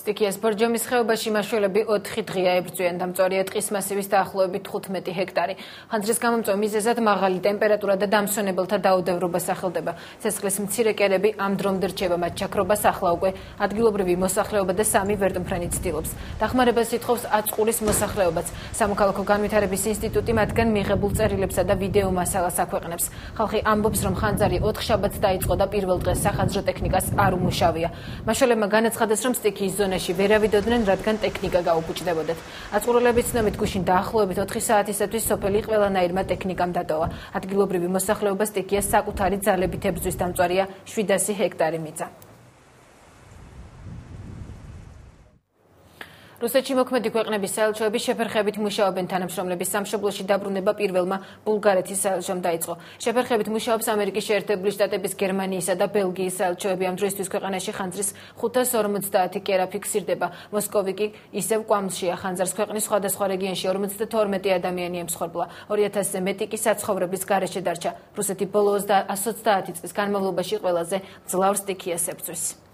სტიქიას ბორჯომის ხეობაში მაშველები 4 დღეა ებრძვიან. დამწვარია ტყის მასივის დაახლოებით 15 ჰექტარი. ხანძრის გამომწვევ მიზეზად მაღალი ტემპერატურა და დამსვენებელთა დაუდევრობა სახელდება. ცეცხლის მცირე კერები ამ დრომდე რჩება, მათ ჩაქრობას ახლა უკვე ადგილობრივი მოსახლეობა და 3 ვერტმფრენი ცდილობს. დახმარებას ითხოვს აწყურის მოსახლეობაც. სამოქალაქო განვითარების ინსტიტუტი მათგან მიღებულ წერილებსა და ვიდეო მასალას აქვეყნებს. ხალხი ამბობს, რომ ხანძარი 4 შაბათს დაიწყო და პირველ დღეს სახანძრო ტექნიკას არ უმუშავია. მაშველებმა განაცხადეს, რომ სტიქიის ზონაში ვერავიდოდნენ, რადგან ტექნიკა გაუფუჭდებოდათ. აწყვურულების ცნობით გუშინ დაახლოებით 4 საათისათვის სოფელი ყველანაირმა ტექნიკამ დატოვა. ადგილობრივი მოსახლეობა სტიქიას საკუთარი ძალებით ებრძვის, დამწვარია 700 ჰექტარი მიწა. რუსეთში მოქმედი ქვეყნების საელჩოები შეფერხებით მუშაობენ. თანამშრომლების სამშობლოში დაბრუნება პირველმა ბულგარეთის საელჩომ დაიწყო. შეფერხებით მუშაობს ამერიკის შეერთებული შტატების, გერმანიისა და ბელგიის საელჩოები. ამ დროისთვის ქვეყანაში ხანძრის 550 კერა ფიქსირდება. მოსკოვი კი ისევ კვამლშია. ხანძარს ქვეყნის სხვადასხვა რეგიონში 52 ადამიანი ემსხვერპლა. 2000-ზე მეტი კი საცხოვრების გარეშე დარჩა. რუსეთი ბოლო 120 წლის განმავლობაში ყველაზე ძლავრ სტიქიას ებრძვის.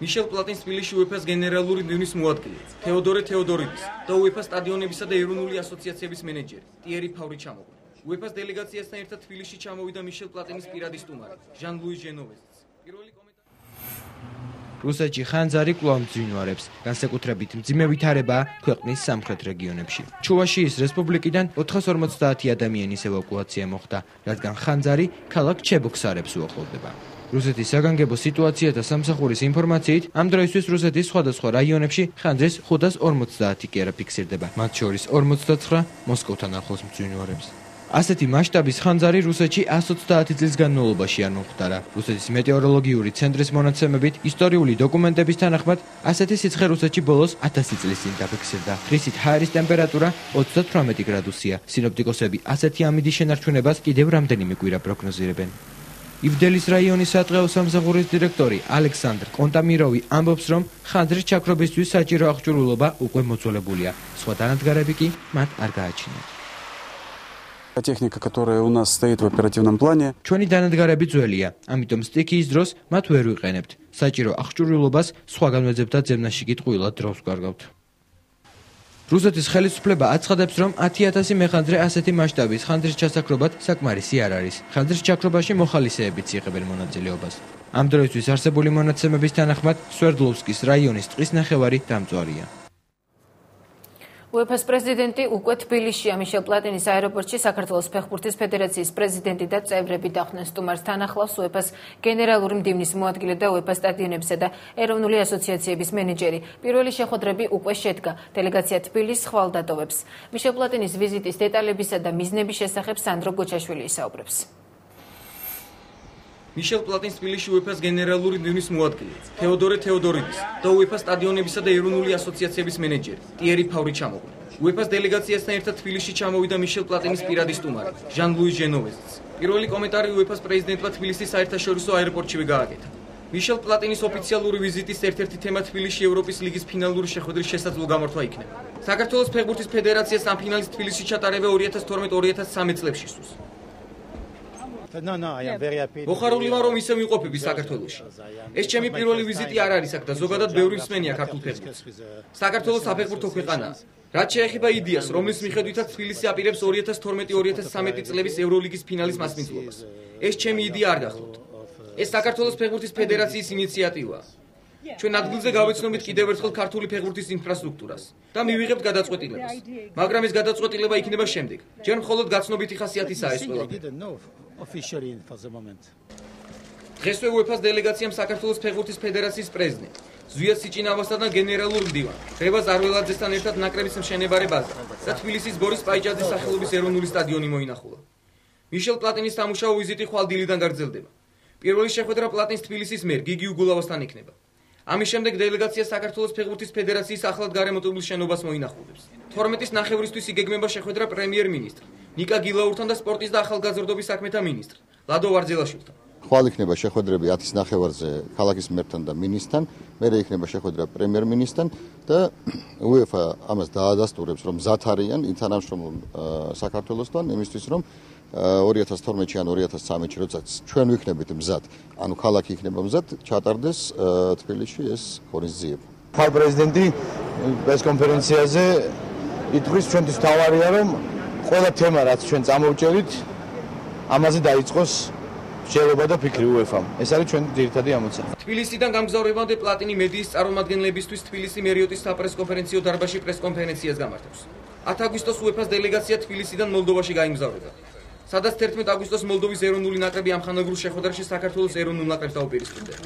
მიშელ პლატინის თბილისში UEFA-ს გენერალური მდივნის მოადგილე თეოდორე თეოდორიძის და UEFA სტადიონებისა და ეროვნული ასოციაციების მენეჯერი ტიერი ფავრი ჩამოყვა. UEFA-ს დელეგაციასთან ერთად თბილისში ჩამოვიდა მიშელ პლატინის პირადი სტუმარი ჟან-ლუი ჟენოვეზიც. პირველი კომენტარი რუსეთში ხანძარი კვლავ მძვინვარებს, განსაკუთრებით მძიმე ვითარებაა ქვეყნის სამხრეთ რეგიონებში. ჩუვაშიის რესპუბლიკიდან 450 ადამიანის ევაკუაცია მოხდა, რადგან ხანძარი ქალაქ ჩებოქსარებს უახლოვდება. რუსეთის საგანგებო სიტუაციათა სამსახურის ინფორმაციით, ამ დროისთვის რუსეთის სხვადასხვა რაიონებში ხანძრის 550 კერა ფიქსირდება, მათ შორის 49 მოსკოვთან ახლოს მძვინვარებს. ასეთი მასშტაბის ხანძარი რუსეთში 120 წლის განმავლობაში არ მომხდარა. რუსეთის მეტეოროლოგიური ცენტრის მონაცემებით, ისტორიული დოკუმენტების თანახმად, ასეთი სიცხე რუსეთში ბოლოს 1000 წლის წინ დაფიქსირდა. ღრისით ჰაერის ტემპერატურა 38 გრადუსია. სინოპტიკოსები ასეთი ამინდის შენარჩუნებას კიდევ რამდენიმე კვირა პროგნოზირებენ. ივდელის რაიონის სატყეო სამსახურის დირექტორი ალექსანდრ კონტამიროვი ამბობს, რომ ხანძრის ჩაქრობისთვის საჭირო აღჭურვილობა უკვე მოძველებულია. სხვა დანადგარები კი მათ არ გააჩნიათ. Техника, которая у нас стоит в оперативном плане. ჩვენი დანადგარები ძველია, ამიტომ სტიქიის დროს მათ ვერ ვიყენებთ. საჭირო აღჭურვილობას სხვა განმეძებთა ძებნაში კი ტყუილად დროს ვკარგავთ. რუსეთის ხელისუფლება აცხადებს, რომ 10,000 მეხანძრე ასეთი მასშტაბის ხანძრის ჩასაქრობად საკმარისი არ არის. ხანძრის ჩაქრობაში მოხალისეებიც იღებენ მონაწილეობას. ამ დროისთვის არსებული მონაცემების თანახმად, სვერდლოვსკის რაიონის ტყის ნახევარი დამწვარია. UEFA-ს პრეზიდენტი უკვე თბილისშია. მიშელ პლატინის აეროპორტში საქართველოს ფეხბურთის ფედერაციის პრეზიდენტი და წევრები დახვდნენ სტუმარს. თან ახლავს UEFA-ს გენერალური მდივნის მოადგილე და UEFA სტადიონებისა და ეროვნული ასოციაციების მენეჯერი. პირველი შეხვედრები უკვე შედგა. დელეგაცია თბილისს ხვალ დატოვებს. მიშელ პლატინის ვიზიტის დეტალებისა და მიზნების შესახებ სანდრო გოჩაშვილი ისაუბრებს. მიშელ პლატინის თბილისში UEFA-ს გენერალური მდივნის მოადგილე თეოდორე თეოდორიძის და UEFA სტადიონებისა და ეროვნული ასოციაციების მენეჯერი ტიერი ფავრი ჩამოყვა. UEFA-ს დელეგაციასთან ერთად თბილისში ჩამოვიდა მიშელ პლატინის პირადი სტუმარი ჟან-ლუი ჟენოვეზიც. პირველი კომენტარი UEFA-ს პრეზიდენტმა თბილისის საერთაშორისო აეროპორტშივე გააკეთა. მიშელ პლატინის ოფიციალური ვიზიტის ერთ-ერთი თემა თბილისში ევროპის ლიგის ფინალური შეხვედრის შესაძლო გამართვა იქნება. საქართველოს ფეხბურთის ფედერაციას ამ ფინალის თბილისში ჩატარება 2012-2013 წლებში სურს. მოხარული ვარ, რომ ისე ვიმყოფები საქართველოში. ეს ჩემი პირველი ვიზიტი არ არის აქ და ზოგადად ბევრი მსმენია ქართულ ფეხბურთს. საქართველოს საფეხბურთო ქვეყანაა. რაც შეეხება იდეას, რომლის მიხედვითაც თბილისი აპირებს 2012-2013 წლების ევროლიგის ფინალის მასპინძლობას. ეს ჩემი იდეა არ გახლავთ. ეს საქართველოს ფეხბურთის ფედერაციის ინიციატივაა. ჩვენ ადგილზე გავეცნობთ კიდევ ერთხელ ქართული ფეხბურთის ინფრასტრუქტურას და მივიღებთ გადაწყვეტილებას. მაგრამ ეს გადაწყვეტილება იქნება შემდეგ. ჯერ მხოლოდ გაცნობითი ხასიათისაა ეს ყველაფერი. დღესვე UEFA-ს დელეგაციამ საქართველოს ფეხბურთის ფედერაციის პრეზიდენტ ზვიად სიჭინავასთან და გენერალურ მდივან ღრება ზარველაძესთან ერთად ნაკრების მშენებარე ბაზა და თბილისის ბორის პაიჭაძის სახელობის ეროვნული სტადიონი მოინახულა. მიშელ პლატინის სამუშაო ვიზიტი ხვალ დილიდან გაგრძელდება. პირველი შეხვედრა პლატინის თბილისის მერ გიგი უგულავასთან იქნება. ამის შემდეგ დელეგაცია საქართველოს ფეხბურთის ფედერაციის ახლად გარემონტებულ შენობას მოინახულებს. 12-ის ნახევრისთვის იგეგმება შეხვედრა პრემიერ-მინისტრ ნიკა გილაურთან და სპორტის და ახალგაზრდობის საქმეთა მინისტრ ლადო ვარძელაშვილთან. ხვალ იქნება შეხვედრები 10-ის ნახევარზე ქალაქის მერთან და მინისტრთან, მერე იქნება შეხვედრა პრემიერ-მინისტრთან და UEFA ამას დაადასტურებს, რომ მზად არიან თანამშრომლობ საქართველოსთან იმისთვის, რომ 2012-ში ან 2013-ში, როდესაც ჩვენ ვიქნებით მზად, ანუ ქალაქი იქნება მზად, ჩატარდეს თბილისში ეს ღონისძიება. ხალ პრეზიდენტი პრესკონფერენციაზე ითქვის ჩვენთვის თავარია, რომ ყველა თემა, რაც ჩვენ წამოვჭერით, ამაზე დაიწყოს შეერობა და ფიქრი UEFA-მ. ეს არის ჩვენი ძირითადი ამოცანა. თბილისიდან გამგზავრებამდე პლატინი მედიის წარმომადგენლებისთვის თბილისი მერიოტის საპრესკონფერენციო დარბაზში პრესკონფერენციას გამართავს. 10 აგვისტოს UEFA-ს დელეგაცია თბილისიდან მოლდოვაში გაიმგზავრება. სადაც 11 აგვისტოს მოლდოვის ეროვნული ნაკრები ამხანაგურ შეხვედრაში საქართველოს ეროვნულ ნაკრებს დაუპირისპირდება.